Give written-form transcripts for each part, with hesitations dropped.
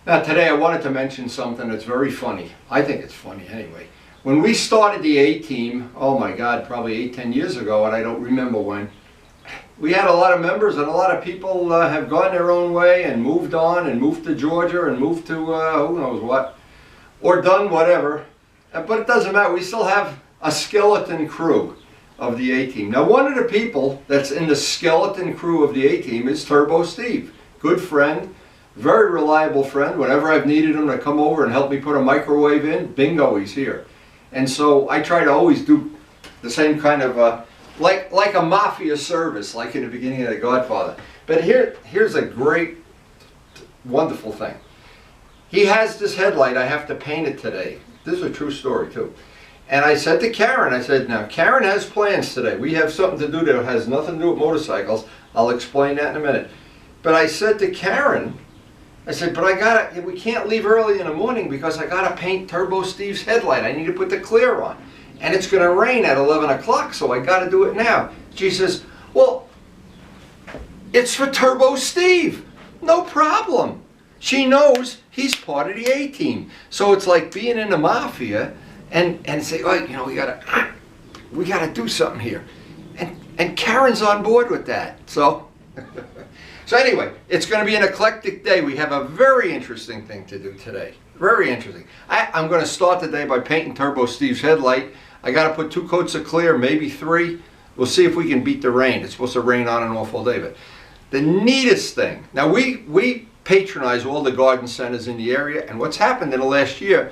Now today I wanted to mention something that's very funny. I think it's funny anyway. When we started the A-Team, oh my God, probably 8-10 years ago, and I don't remember when, we had a lot of members and a lot of people have gone their own way and moved on and moved to Georgia and moved to who knows what, or done whatever. But it doesn't matter, we still have a skeleton crew of the A-Team. Now one of the people that's in the skeleton crew of the A-Team is Turbo Steve. Good friend. Very reliable friend. Whenever I've needed him to come over and help me put a microwave in, bingo, he's here. And so I try to always do the same kind of, like a mafia service, like in the beginning of The Godfather. But here's a great, wonderful thing. He has this headlight, I have to paint it today. This is a true story too. And I said to Karen, I said, now Karen has plans today. We have something to do that has nothing to do with motorcycles. I'll explain that in a minute. But I said to Karen, I said, but we can't leave early in the morning because I gotta paint Turbo Steve's headlight. I need to put the clear on. And it's gonna rain at 11 o'clock, so I gotta do it now. She says, well, it's for Turbo Steve. No problem. She knows he's part of the A-Team. So it's like being in the mafia and say, oh, you know, we gotta do something here. And Karen's on board with that. So So anyway, it's going to be an eclectic day. We have a very interesting thing to do today. Very interesting. I'm going to start the day by painting Turbo Steve's headlight. I got to put 2 coats of clear, maybe 3. We'll see if we can beat the rain. It's supposed to rain on and off all day. But the neatest thing, now we patronize all the garden centers in the area, and what's happened in the last year,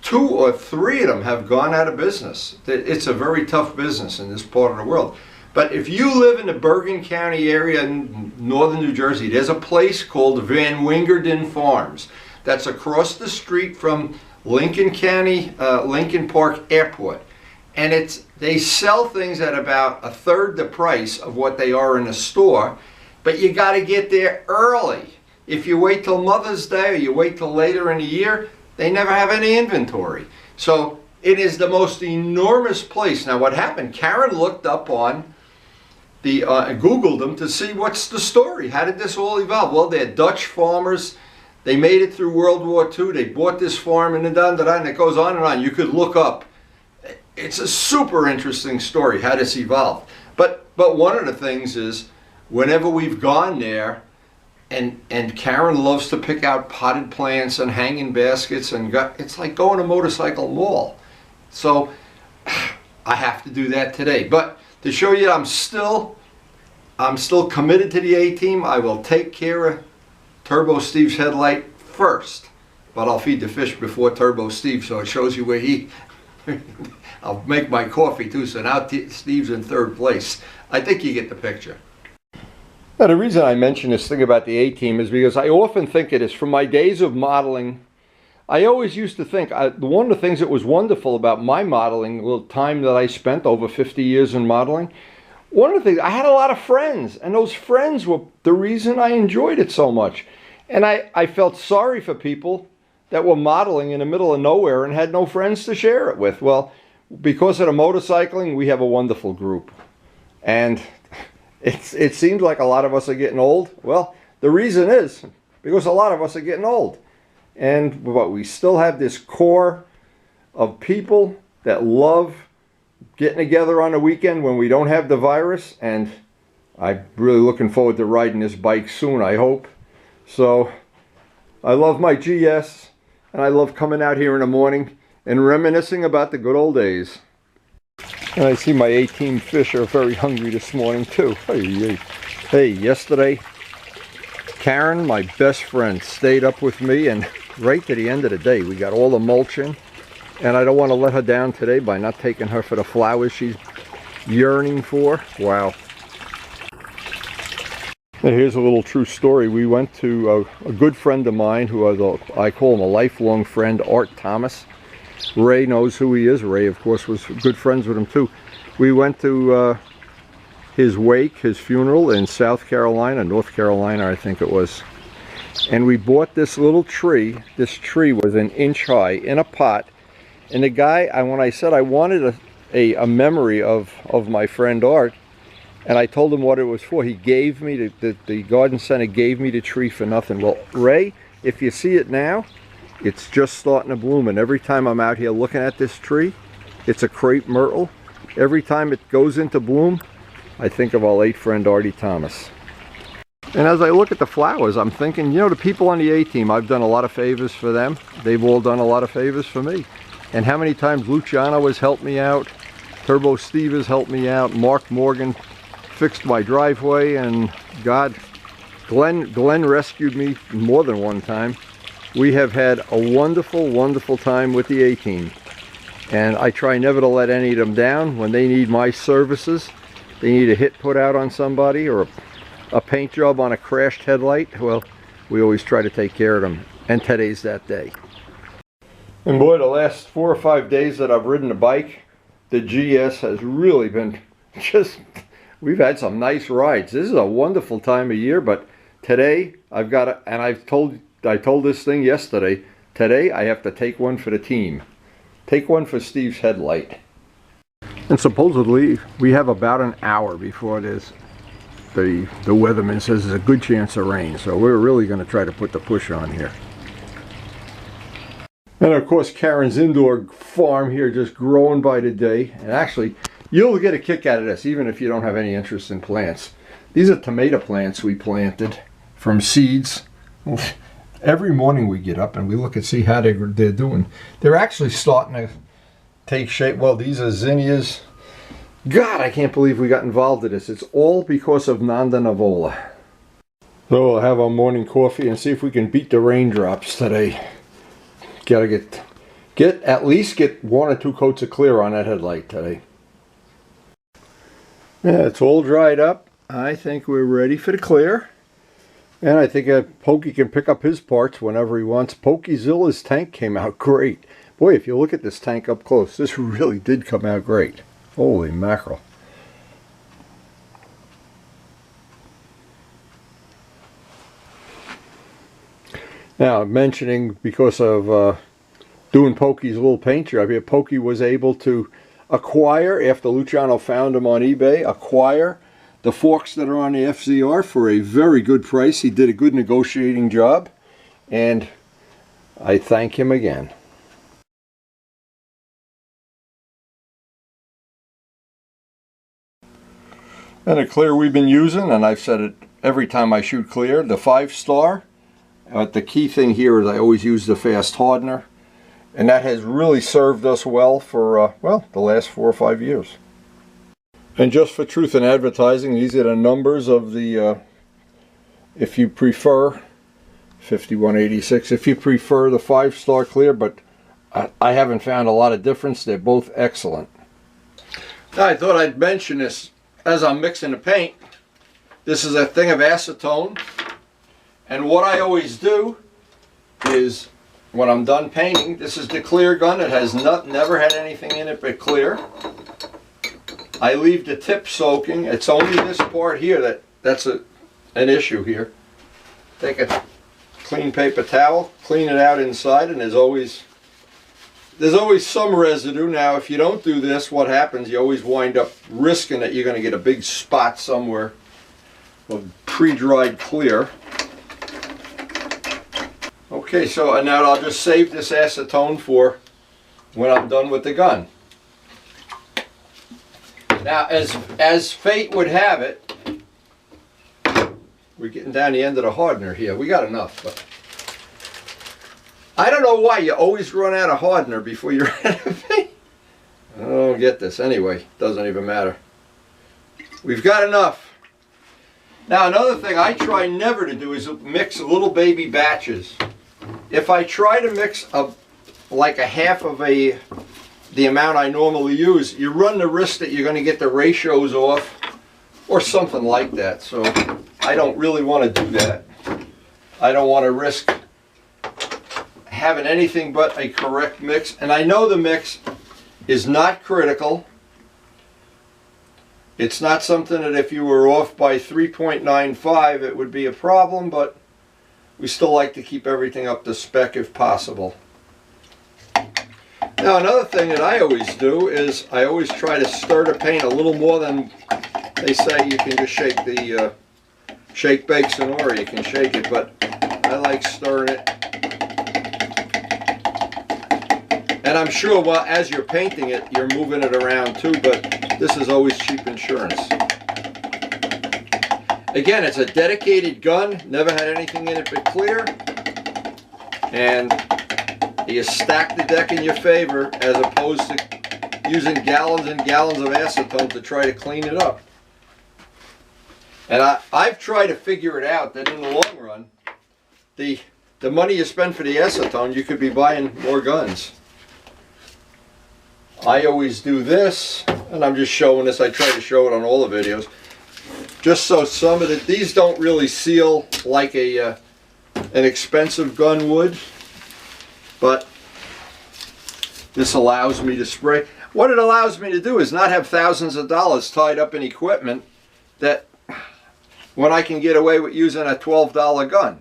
2 or 3 of them have gone out of business. It's a very tough business in this part of the world. But if you live in the Bergen County area in northern New Jersey, there's a place called Van Wingerden Farms. That's across the street from Lincoln County, Lincoln Park Airport. And they sell things at about 1/3 the price of what they are in a store, but you got to get there early. If you wait till Mother's Day or you wait till later in the year, they never have any inventory. So it is the most enormous place. Now what happened, Karen looked up on Googled them to see what's the story. How did this all evolve? Well, they're Dutch farmers. They made it through World War II. They bought this farm and and it goes on and on. You could look up. It's a super interesting story how this evolved. But one of the things is whenever we've gone there, and Karen loves to pick out potted plants and hanging baskets, and it's like going to Motorcycle Mall. So I have to do that today. But to show you I'm still committed to the A-Team, I will take care of Turbo Steve's headlight first. But I'll feed the fish before Turbo Steve, so it shows you where I'll make my coffee too, so now Steve's in 3rd place. I think you get the picture. Now the reason I mention this thing about the A-Team is because I often think it is from my days of modeling. I always used to think, one of the things that was wonderful about my modeling, the time that I spent over 50 years in modeling, one of the things, I had a lot of friends, and those friends were the reason I enjoyed it so much. And I felt sorry for people that were modeling in the middle of nowhere and had no friends to share it with. Well, because of the motorcycling, we have a wonderful group. And it seems like a lot of us are getting old. Well, the reason is because a lot of us are getting old. But we still have this core of people that love getting together on the weekend when we don't have the virus. And I'm really looking forward to riding this bike soon, I hope. So I love my GS, and I love coming out here in the morning and reminiscing about the good old days. And I see my A-Team fish are very hungry this morning too. Hey, yesterday, Karen, my best friend, stayed up with me, and right to the end of the day, we got all the mulching, and I don't want to let her down today by not taking her for the flowers she's yearning for. Wow. Now here's a little true story. We went to a good friend of mine who I call him a lifelong friend, Art Thomas. Ray knows who he is. Ray, of course, was good friends with him too. We went to his wake, his funeral in South Carolina, North Carolina, I think it was. And we bought this little tree. This tree was 1 inch high in a pot. And the guy, when I said I wanted a memory of my friend Art, and I told him what it was for, he gave me, the garden center gave me the tree for nothing. Well, Ray if you see it now, it's just starting to bloom, and every time I'm out here looking at this tree, it's a crepe myrtle. Every time it goes into bloom, I think of our late friend Artie Thomas. And as I look at the flowers, I'm thinking, you know, the people on the A-team, I've done a lot of favors for them. They've all done a lot of favors for me. And how many times Luciano has helped me out, Turbo Steve has helped me out, Mark Morgan fixed my driveway, and God, Glenn rescued me more than one time. We have had a wonderful, wonderful time with the A-team. And I try never to let any of them down. When they need my services, they need a hit put out on somebody or a paint job on a crashed headlight, well, we always try to take care of them. And today's that day. And boy, the last 4 or 5 days that I've ridden the bike, the GS has really been just, we've had some nice rides. This is a wonderful time of year, but today I've got to, and I told this thing yesterday, today I have to take one for the team. Take one for Steve's headlight. And supposedly we have about an hour before this. The weatherman says there's a good chance of rain, so we're really going to try to put the push on here. And of course Karen's indoor farm here just growing by the day. And actually, you'll get a kick out of this even if you don't have any interest in plants. These are tomato plants we planted from seeds. Every morning we get up and we look and see how they're doing. They're actually starting to take shape. Well, these are zinnias. God, I can't believe we got involved in this. It's all because of Nanda Navola. So we'll have our morning coffee and see if we can beat the raindrops today. Gotta at least get 1 or 2 coats of clear on that headlight today. Yeah, it's all dried up. I think we're ready for the clear. And I think Pokey can pick up his parts whenever he wants. Pokezilla's tank came out great. Boy, if you look at this tank up close, this really did come out great. Holy mackerel. Now, mentioning because of doing Pokey's little paint job here, Pokey was able to acquire, after Luciano found them on eBay, acquire the forks that are on the FZR for a very good price. He did a good negotiating job, and I thank him again. And the clear we've been using, and I've said it every time I shoot clear, the 5-star. The key thing here is I always use the fast hardener, and that has really served us well for, well, the last 4 or 5 years. And just for truth in advertising, these are the numbers of the, if you prefer, 5186, if you prefer the 5-star clear, but I haven't found a lot of difference. They're both excellent. Now, I thought I'd mention this as I'm mixing the paint. This is a thing of acetone, and what I always do is when I'm done painting, this is the clear gun. It has never had anything in it but clear. I leave the tip soaking. It's only this part here that's an issue here. Take a clean paper towel, clean it out inside, and there's always some residue. Now, if you don't do this, what happens? You always wind up risking that you're going to get a big spot somewhere of pre-dried clear. Okay, so and now I'll just save this acetone for when I'm done with the gun. Now, as fate would have it, we're getting down the end of the hardener here. We got enough, but I don't know why you always run out of hardener before you run out of paint. I don't get this. Anyway, doesn't even matter. We've got enough. Now, another thing I try never to do is mix little baby batches. If I try to mix like a half of the amount I normally use, you run the risk that you're going to get the ratios off or something like that. So I don't really want to do that. I don't want to risk having anything but a correct mix. And I know the mix is not critical. It's not something that if you were off by 3.95 it would be a problem, but we still like to keep everything up to spec if possible. Now, another thing that I always do is I always try to stir the paint a little more than they say. You can just shake the shake, bake, sonora, you can shake it, but I like stirring it. And I'm sure while as you're painting it, you're moving it around too, but this is always cheap insurance. Again, it's a dedicated gun, never had anything in it but clear. And you stack the deck in your favor as opposed to using gallons and gallons of acetone to try to clean it up. And I've tried to figure it out that in the long run, the money you spend for the acetone, you could be buying more guns. I always do this, and I'm just showing this. I try to show it on all the videos. Just so some of these don't really seal like an expensive gun would, but this allows me to spray. What it allows me to do is not have thousands of dollars tied up in equipment that when I can get away with using a $12 gun.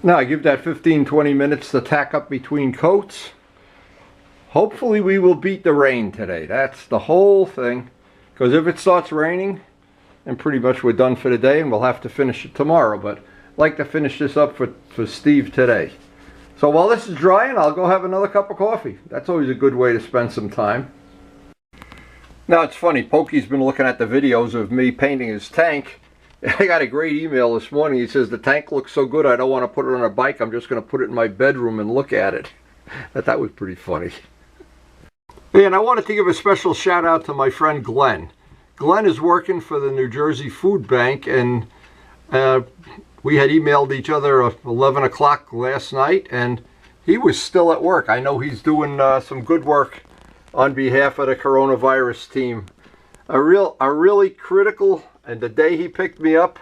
Now I give that 15-20 minutes to tack up between coats. Hopefully we will beat the rain today. That's the whole thing. Because if it starts raining, then pretty much we're done for the day and we'll have to finish it tomorrow. But I'd like to finish this up for Steve today. So while this is drying, I'll go have another cup of coffee. That's always a good way to spend some time. Now it's funny, Pokey's been looking at the videos of me painting his tank. I got a great email this morning. He says, the tank looks so good I don't want to put it on a bike. I'm just going to put it in my bedroom and look at it. That was pretty funny. And I wanted to give a special shout out to my friend Glenn. Glenn is working for the New Jersey Food Bank, and we had emailed each other at 11 o'clock last night, and he was still at work. I know he's doing some good work on behalf of the coronavirus team. A really critical. And the day he picked me up,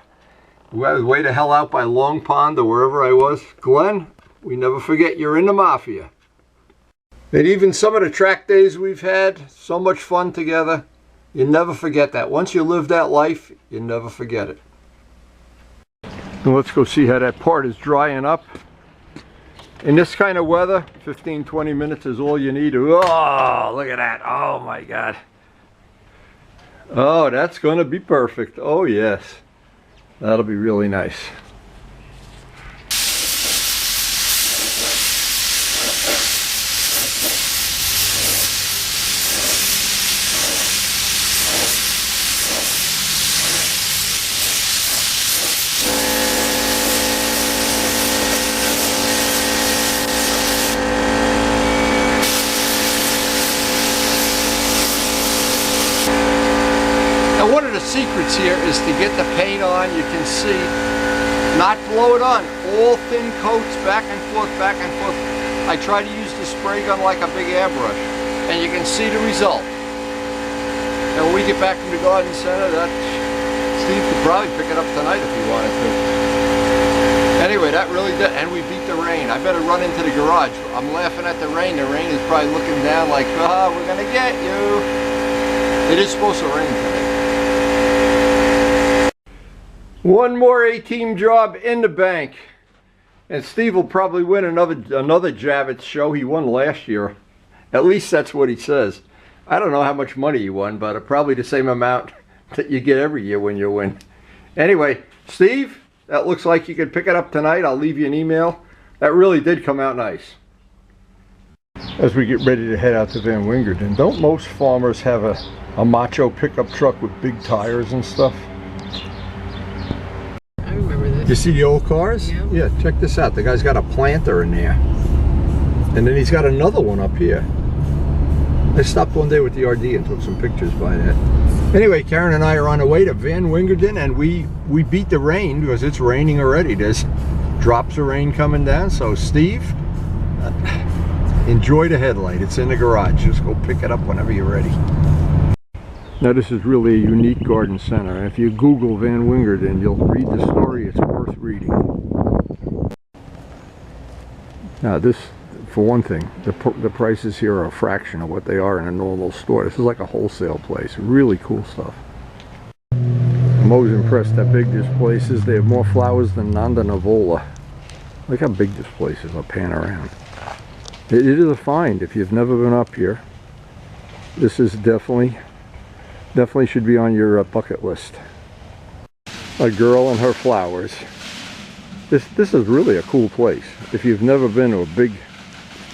I was way the hell out by Long Pond or wherever I was. Glenn, we never forget you're in the mafia. And even some of the track days we've had, so much fun together, you never forget that. Once you live that life, you never forget it. And let's go see how that part is drying up. In this kind of weather, 15-20 minutes is all you need. Oh, look at that. Oh my God. Oh, that's going to be perfect. Oh, yes. That'll be really nice. One of the secrets here is to get the paint on, you can see, not blow it on, all thin coats back and forth, back and forth. I try to use the spray gun like a big airbrush, and you can see the result. And when we get back from the garden center, Steve could probably pick it up tonight if he wanted to. Anyway, that really did, and we beat the rain. I better run into the garage. I'm laughing at the rain. The rain is probably looking down like, ah, we're gonna get you. It is supposed to rain today. One more A-team job in the bank, and Steve will probably win another Javits show. He won last year. At least that's what he says. I don't know how much money he won, but probably the same amount that you get every year when you win. Anyway, Steve, that looks like you could pick it up tonight. I'll leave you an email. That really did come out nice. As we get ready to head out to Van Wingerden, don't most farmers have a macho pickup truck with big tires and stuff? You see the old cars? Yeah. Yeah, check this out. The guy's got a planter in there. And then he's got another one up here. I stopped one day with the RD and took some pictures by that. Anyway, Karen and I are on the way to Van Wingerden, and we beat the rain because it's raining already. There's drops of rain coming down. So Steve, Enjoy the headlight. It's in the garage. Just go pick it up whenever you're ready. Now this is really a unique garden center. If you Google Van Wingerden, you'll read the story. It's worth reading. Now this, for one thing, the prices here are a fraction of what they are in a normal store. This is like a wholesale place. Really cool stuff. I'm always impressed how big this place is. They have more flowers than Nanda Navola. Look how big this place is. I'll pan around. It is a find if you've never been up here. This is definitely should be on your bucket list. A girl and her flowers. This is really a cool place. If you've never been to a big,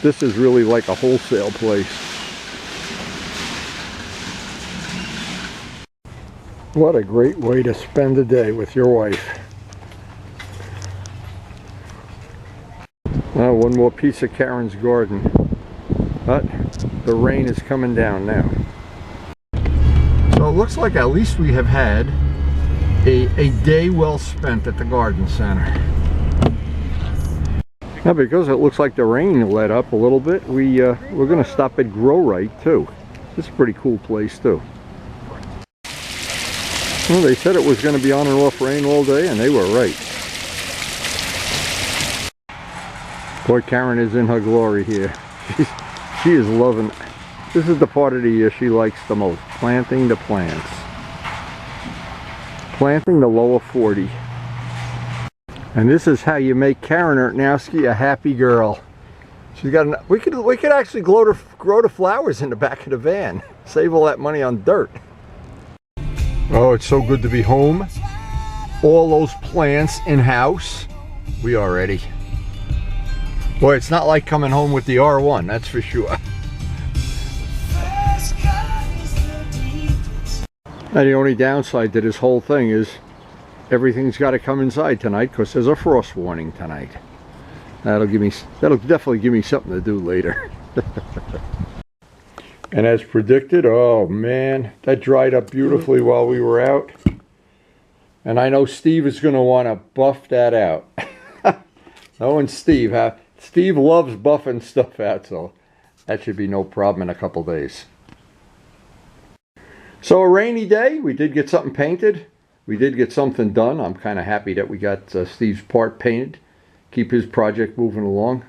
this is really like a wholesale place. What a great way to spend a day with your wife. Now one more piece of Karen's garden. But the rain is coming down now. So it looks like at least we have had a day well spent at the garden center. Now because it looks like the rain let up a little bit, we're going to stop at Grow Right too. This is a pretty cool place too. Well, they said it was going to be on and off rain all day, and they were right. Boy, Karen is in her glory here. She is loving. This is the part of the year she likes the most, planting the plants. Planting the lower 40. And this is how you make Karen Ertnowski a happy girl. She's got we could actually grow the flowers in the back of the van. Save all that money on dirt. Oh, it's so good to be home. All those plants in-house. We are ready. Boy, it's not like coming home with the R1, that's for sure. And the only downside to this whole thing is everything's got to come inside tonight because there's a frost warning tonight. That'll definitely give me something to do later. And as predicted, oh man, that dried up beautifully while we were out. And I know Steve is going to want to buff that out. Oh, and Steve loves buffing stuff out, so that should be no problem in a couple days. So a rainy day, we did get something painted. We did get something done. I'm kind of happy that we got Steve's part painted. Keep his project moving along.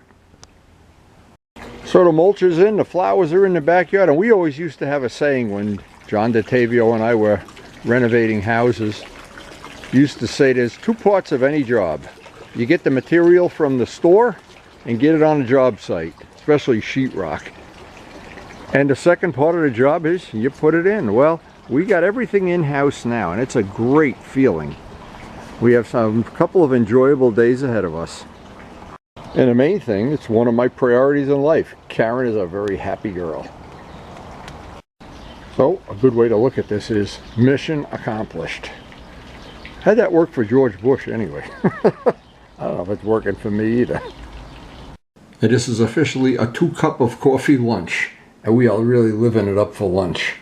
So the mulch is in, the flowers are in the backyard, and we always used to have a saying when John DeTavio and I were renovating houses. Used to say there's two parts of any job. You get the material from the store and get it on a job site, especially sheetrock. And the second part of the job is you put it in. Well, we got everything in-house now, and it's a great feeling. We have a couple of enjoyable days ahead of us. And the main thing, it's one of my priorities in life. Karen is a very happy girl. So, a good way to look at this is mission accomplished. How'd that work for George Bush anyway? I don't know if it's working for me either. And this is officially a 2-cup of coffee lunch. And we are really living it up for lunch.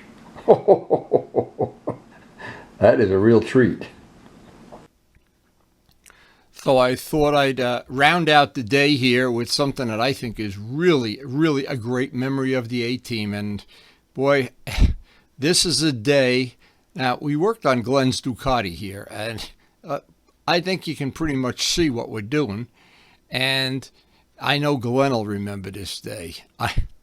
That is a real treat. So I thought I'd round out the day here with something that I think is really, really a great memory of the A-Team. And boy, this is a day. Now, we worked on Glen's Ducati here, and I think you can pretty much see what we're doing. And I know Glen will remember this day.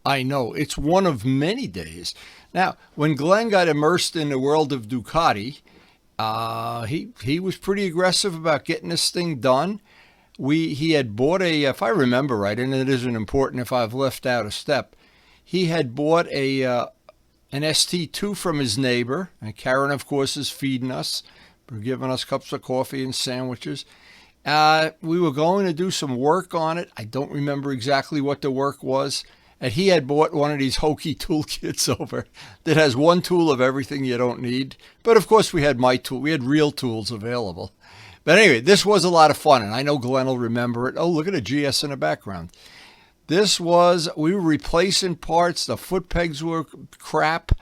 I know. It's one of many days. Now, when Glen got immersed in the world of Ducati, he was pretty aggressive about getting this thing done. He had bought if I remember right, and it isn't important if I've left out a step, he had bought an ST2 from his neighbor, and Karen, of course, is feeding us, for giving us cups of coffee and sandwiches. We were going to do some work on it. I don't remember exactly what the work was. And he had bought one of these hokey toolkits over that has one tool of everything you don't need. But of course we had my tool. We had real tools available. But anyway, this was a lot of fun, and I know Glen will remember it. Oh, look at a GS in the background. We were replacing parts. The foot pegs were crap.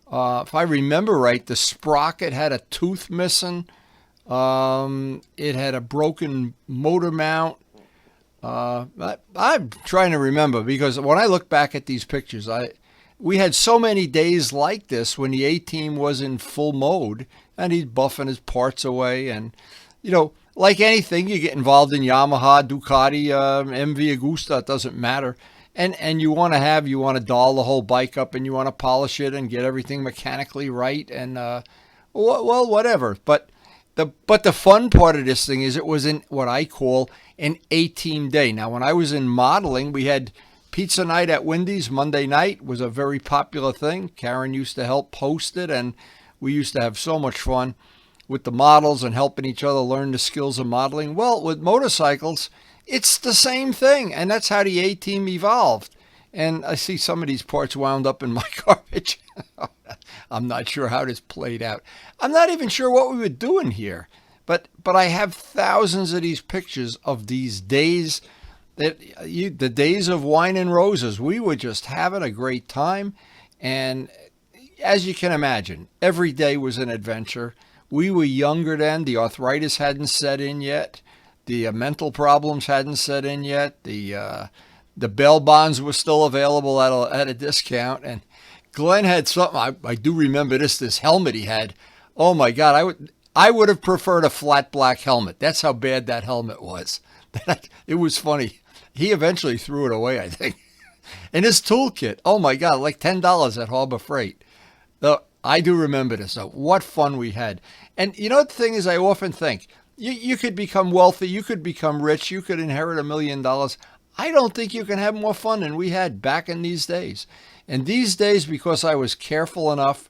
If I remember right, the sprocket had a tooth missing. It had a broken motor mount. I'm trying to remember, because when I look back at these pictures, we had so many days like this when the A-team was in full mode and he's buffing his parts away. And, you know, like anything, you get involved in Yamaha, Ducati, MV Agusta, it doesn't matter. And you want to doll the whole bike up, and you want to polish it and get everything mechanically right. And, well, whatever. But the fun part of this thing is it was in what I call an A-team day. Now, when I was in modeling, we had pizza night at Wendy's Monday night. Was a very popular thing. Karen used to help host it, and we used to have so much fun with the models and helping each other learn the skills of modeling. Well, with motorcycles, it's the same thing, and that's how the A-team evolved. And I see some of these parts wound up in my garbage. I'm not sure how this played out. I'm not even sure what we were doing here. But I have thousands of these pictures of these days, the days of wine and roses. We were just having a great time. And as you can imagine, every day was an adventure. We were younger then. The arthritis hadn't set in yet. The mental problems hadn't set in yet. The bail bonds were still available at a discount. And Glenn had something, I do remember this helmet he had. Oh my God, I would have preferred a flat black helmet. That's how bad that helmet was. It was funny. He eventually threw it away, I think. And his toolkit, oh my God, like $10 at Harbor Freight. I do remember this. So what fun we had. And you know, the thing is, I often think, you could become wealthy, you could become rich, you could inherit $1 million. I don't think you can have more fun than we had back in these days. And these days, because I was careful enough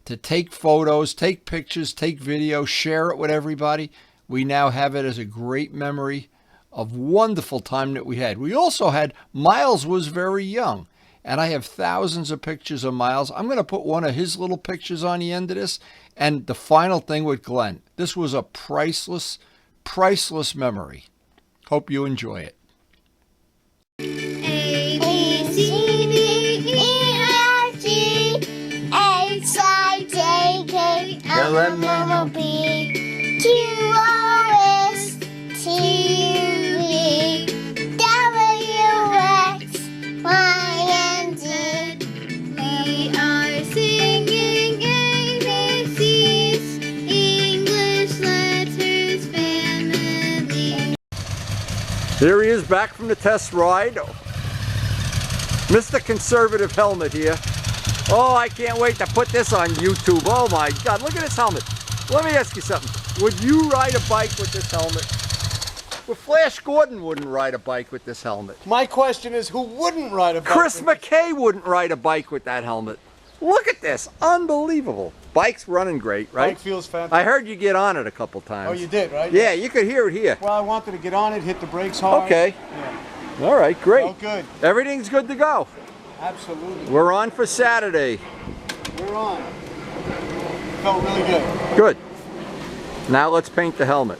to take photos, take pictures, take video, share it with everybody, we now have it as a great memory of wonderful time that we had. We also had, Miles was very young, and I have thousands of pictures of Miles. I'm going to put one of his little pictures on the end of this. And the final thing with Glenn, this was a priceless, priceless memory. Hope you enjoy it. A, B, C, D, E, F, G, H, I, J, K, L, M, N, O, P, Q, R, S, T, U, V, W, X, Y, and Z. We are singing ABCs, English Letters Family. Here he is back from the test ride. Mr. Conservative Helmet here. Oh, I can't wait to put this on YouTube. Oh my God, look at this helmet. Let me ask you something. Would you ride a bike with this helmet? Well, Flash Gordon wouldn't ride a bike with this helmet. My question is, who wouldn't ride a bike? Chris McKay wouldn't ride a bike with that helmet. Look at this, unbelievable. Bike's running great, right? Bike feels fantastic. I heard you get on it a couple times. Oh, you did, right? Yeah, you could hear it here. Well, I wanted to get on it, hit the brakes hard. Okay. Yeah. All right, great. Oh, good. Everything's good to go. Absolutely. We're on for Saturday. We're on. Felt really good. Good. Now let's paint the helmet.